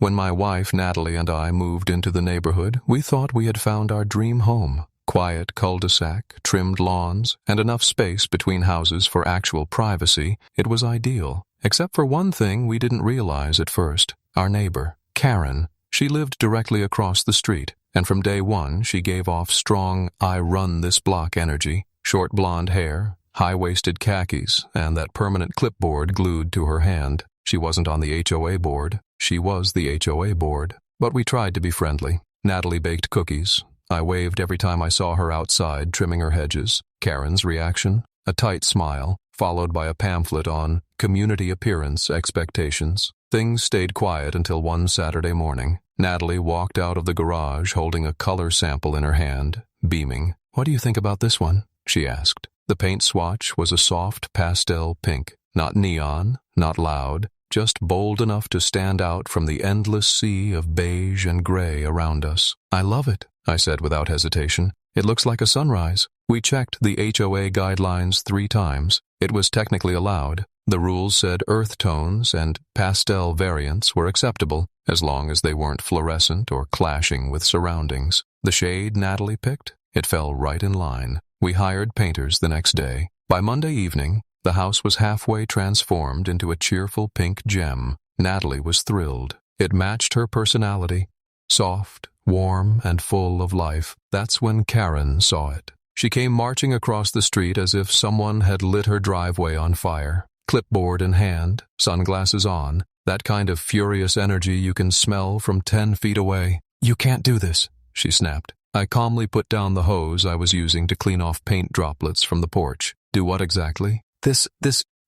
When my wife, Natalie, and I moved into the neighborhood, we thought we had found our dream home. Quiet cul-de-sac, trimmed lawns, and enough space between houses for actual privacy. It was ideal. Except for one thing we didn't realize at first. Our neighbor, Karen. She lived directly across the street, and from day one she gave off strong, I run this block energy. Short blonde hair, high-waisted khakis, and that permanent clipboard glued to her hand. She wasn't on the HOA board. She was the HOA board. But we tried to be friendly. Natalie baked cookies. I waved every time I saw her outside trimming her hedges. Karen's reaction? A tight smile, followed by a pamphlet on community appearance expectations. Things stayed quiet until one Saturday morning. Natalie walked out of the garage holding a color sample in her hand, beaming. "What do you think about this one?" she asked. The paint swatch was a soft pastel pink. Not neon, not loud, just bold enough to stand out from the endless sea of beige and gray around us. "I love it," I said without hesitation. "It looks like a sunrise." We checked the HOA guidelines 3 times. It was technically allowed. The rules said earth tones and pastel variants were acceptable, as long as they weren't fluorescent or clashing with surroundings. The shade Natalie picked? It fell right in line. We hired painters the next day. By Monday evening, the house was halfway transformed into a cheerful pink gem. Natalie was thrilled. It matched her personality. Soft, warm, and full of life. That's when Karen saw it. She came marching across the street as if someone had lit her driveway on fire. Clipboard in hand, sunglasses on, that kind of furious energy you can smell from 10 feet away. "You can't do this," she snapped. I calmly put down the hose I was using to clean off paint droplets from the porch. "Do what exactly?" This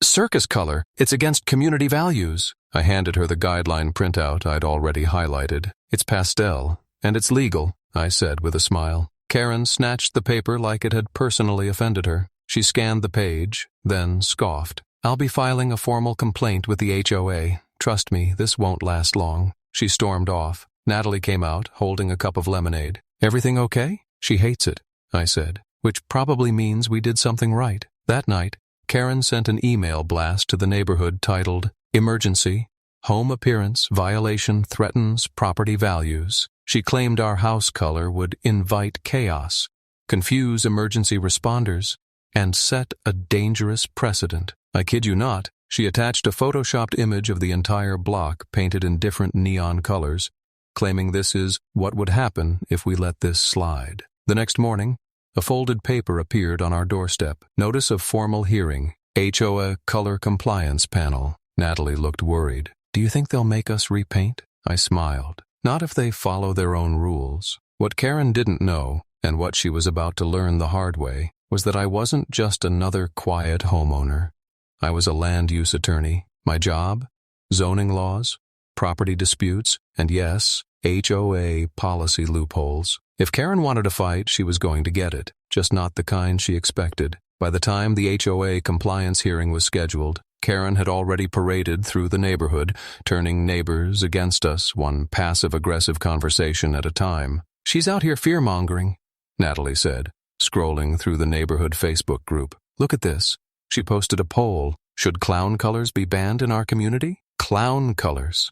circus color. It's against community values." I handed her the guideline printout I'd already highlighted. "It's pastel, and it's legal," I said with a smile. Karen snatched the paper like it had personally offended her. She scanned the page, then scoffed. "I'll be filing a formal complaint with the HOA. Trust me, this won't last long." She stormed off. Natalie came out, holding a cup of lemonade. "Everything okay?" "She hates it," I said, "which probably means we did something right." That night, Karen sent an email blast to the neighborhood titled, "Emergency. Home appearance violation threatens property values." She claimed our house color would invite chaos, confuse emergency responders, and set a dangerous precedent. I kid you not, she attached a photoshopped image of the entire block painted in different neon colors, claiming this is what would happen if we let this slide. The next morning, a folded paper appeared on our doorstep. Notice of formal hearing. HOA Color Compliance Panel. Natalie looked worried. "Do you think they'll make us repaint?" I smiled. "Not if they follow their own rules." What Karen didn't know, and what she was about to learn the hard way, was that I wasn't just another quiet homeowner. I was a land use attorney. My job? Zoning laws, property disputes, and yes, HOA policy loopholes. If Karen wanted a fight, she was going to get it, just not the kind she expected. By the time the HOA compliance hearing was scheduled, Karen had already paraded through the neighborhood, turning neighbors against us, one passive-aggressive conversation at a time. "She's out here fear-mongering," Natalie said, scrolling through the neighborhood Facebook group. "Look at this." She posted a poll. "Should clown colors be banned in our community?" Clown colors.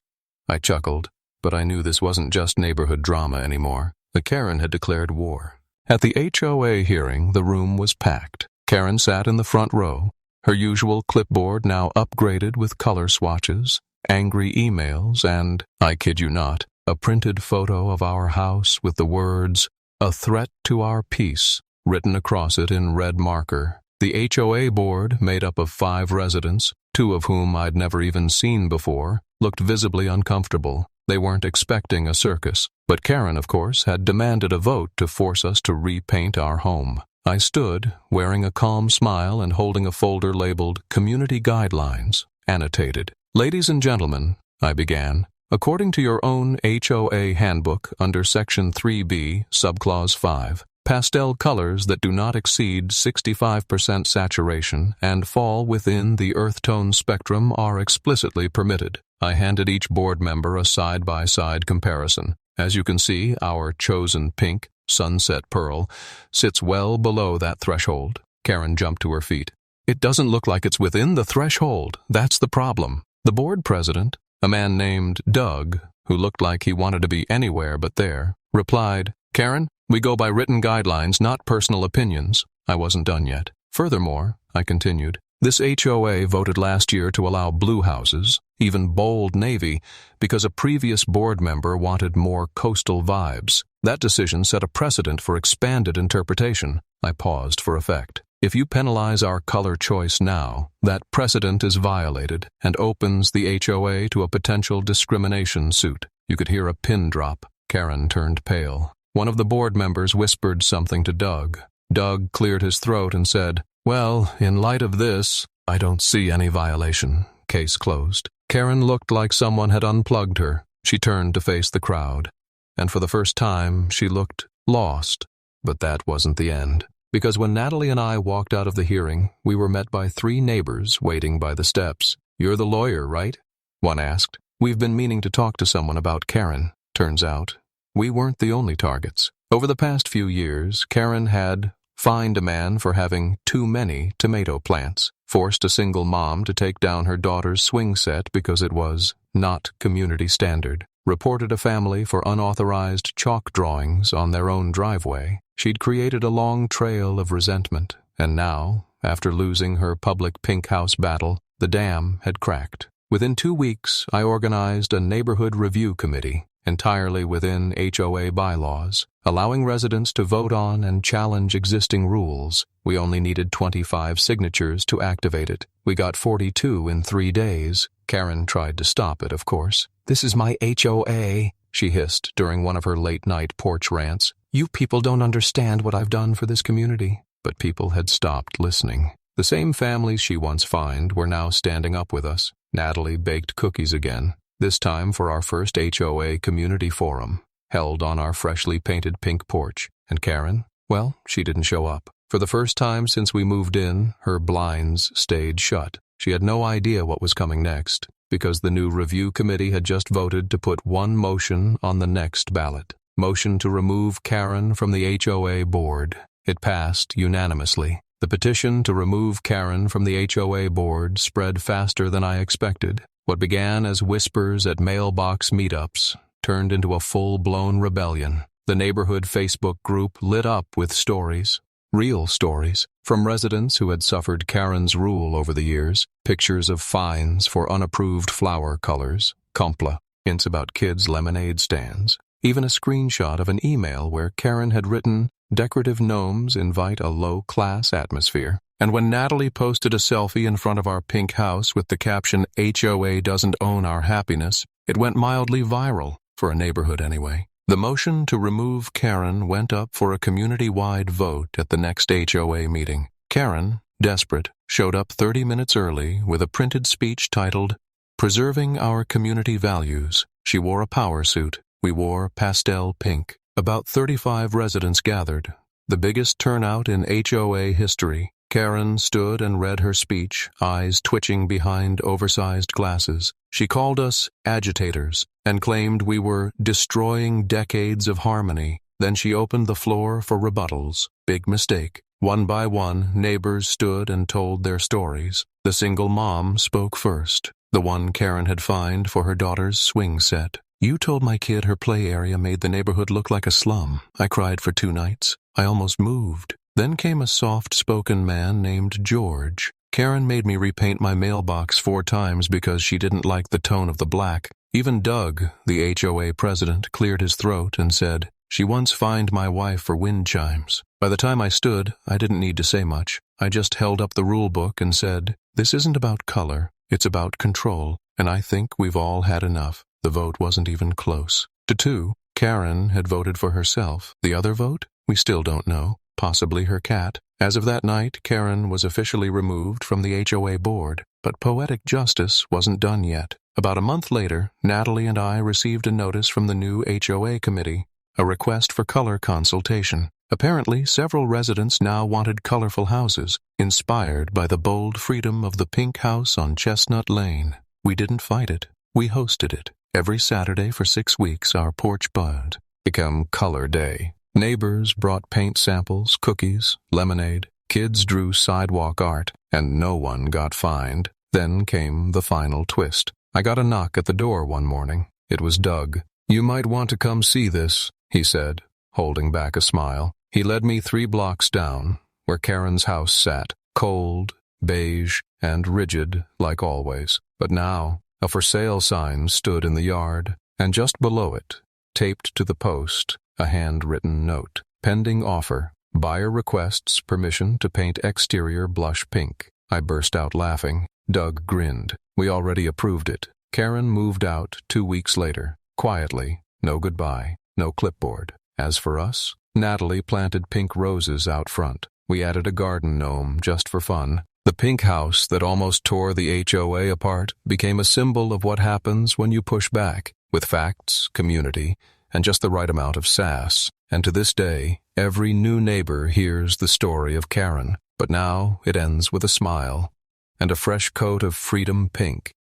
I chuckled, but I knew this wasn't just neighborhood drama anymore. The Karen had declared war. At the HOA hearing, the room was packed. Karen sat in the front row, her usual clipboard now upgraded with color swatches, angry emails, and, I kid you not, a printed photo of our house with the words, "A threat to our peace," written across it in red marker. The HOA board, made up of 5 residents, 2 of whom I'd never even seen before, looked visibly uncomfortable. They weren't expecting a circus, but Karen, of course, had demanded a vote to force us to repaint our home. I stood, wearing a calm smile and holding a folder labeled Community Guidelines, annotated. "Ladies and gentlemen," I began, "according to your own HOA handbook under Section 3B, Subclause 5, pastel colors that do not exceed 65% saturation and fall within the earth tone spectrum are explicitly permitted." I handed each board member a side-by-side comparison. As you can see, our chosen pink, sunset pearl, sits well below that threshold. Karen jumped to her feet. "It doesn't look like it's within the threshold. That's the problem." The board president, a man named Doug, who looked like he wanted to be anywhere but there, replied, "Karen, we go by written guidelines, not personal opinions." I wasn't done yet. "Furthermore," I continued, "this HOA voted last year to allow blue houses, even bold navy, because a previous board member wanted more coastal vibes. That decision set a precedent for expanded interpretation." I paused for effect. "If you penalize our color choice now, that precedent is violated and opens the HOA to a potential discrimination suit." You could hear a pin drop. Karen turned pale. One of the board members whispered something to Doug. Doug cleared his throat and said, "Well, in light of this, I don't see any violation." Case closed. Karen looked like someone had unplugged her. She turned to face the crowd, and for the first time she looked lost. But that wasn't the end, because when Natalie and I walked out of the hearing, we were met by 3 neighbors waiting by the steps. "You're the lawyer, right?" one asked. "We've been meaning to talk to someone about Karen." Turns out, we weren't the only targets. Over the past few years, Karen had fined a man for having too many tomato plants, forced a single mom to take down her daughter's swing set because it was not community standard, reported a family for unauthorized chalk drawings on their own driveway. She'd created a long trail of resentment, and now, after losing her public pink house battle, the dam had cracked. Within 2 weeks, I organized a neighborhood review committee, entirely within HOA bylaws, allowing residents to vote on and challenge existing rules. We only needed 25 signatures to activate it. We got 42 in 3 days. Karen tried to stop it, of course. "This is my HOA," she hissed during one of her late-night porch rants. "You people don't understand what I've done for this community." But people had stopped listening. The same families she once fined were now standing up with us. Natalie baked cookies again, this time for our first HOA community forum, held on our freshly painted pink porch. And Karen? Well, she didn't show up. For the first time since we moved in, her blinds stayed shut. She had no idea what was coming next, because the new review committee had just voted to put one motion on the next ballot. Motion to remove Karen from the HOA board. It passed unanimously. The petition to remove Karen from the HOA board spread faster than I expected. What began as whispers at mailbox meetups turned into a full-blown rebellion. The neighborhood Facebook group lit up with stories, real stories, from residents who had suffered Karen's rule over the years, pictures of fines for unapproved flower colors, compla, hints about kids' lemonade stands, even a screenshot of an email where Karen had written, "Decorative gnomes invite a low-class atmosphere." And when Natalie posted a selfie in front of our pink house with the caption, "HOA doesn't own our happiness," it went mildly viral, for a neighborhood anyway. The motion to remove Karen went up for a community-wide vote at the next HOA meeting. Karen, desperate, showed up 30 minutes early with a printed speech titled, "Preserving Our Community Values." She wore a power suit. We wore pastel pink. About 35 residents gathered, the biggest turnout in HOA history. Karen stood and read her speech, eyes twitching behind oversized glasses. She called us agitators and claimed we were destroying decades of harmony. Then she opened the floor for rebuttals. Big mistake. One by one, neighbors stood and told their stories. The single mom spoke first, the one Karen had fined for her daughter's swing set. "You told my kid her play area made the neighborhood look like a slum. I cried for 2 nights. I almost moved." Then came a soft-spoken man named George. "Karen made me repaint my mailbox 4 times because she didn't like the tone of the black." Even Doug, the HOA president, cleared his throat and said, "She once fined my wife for wind chimes." By the time I stood, I didn't need to say much. I just held up the rule book and said, "This isn't about color, it's about control, and I think we've all had enough." The vote wasn't even close. To 2, Karen had voted for herself. The other vote? We still don't know. Possibly her cat. As of that night, Karen was officially removed from the HOA board, but poetic justice wasn't done yet. About a month later, Natalie and I received a notice from the new HOA committee, a request for color consultation. Apparently, several residents now wanted colorful houses, inspired by the bold freedom of the pink house on Chestnut Lane. We didn't fight it. We hosted it. Every Saturday for 6 weeks, our porch buzzed. Become Color Day. Neighbors brought paint samples, cookies, lemonade. Kids drew sidewalk art, and no one got fined. Then came the final twist. I got a knock at the door one morning. It was Doug. "You might want to come see this," he said, holding back a smile. He led me 3 blocks down, where Karen's house sat, cold, beige, and rigid like always. But now, a for sale sign stood in the yard, and just below it, taped to the post, a handwritten note. Pending offer. Buyer requests permission to paint exterior blush pink. I burst out laughing. Doug grinned. We already approved it. Karen moved out 2 weeks later, quietly, no goodbye, no clipboard. As for us, Natalie planted pink roses out front. We added a garden gnome just for fun. The pink house that almost tore the HOA apart became a symbol of what happens when you push back, with facts, community, and just the right amount of sass. And to this day, every new neighbor hears the story of Karen, but now it ends with a smile and a fresh coat of freedom pink.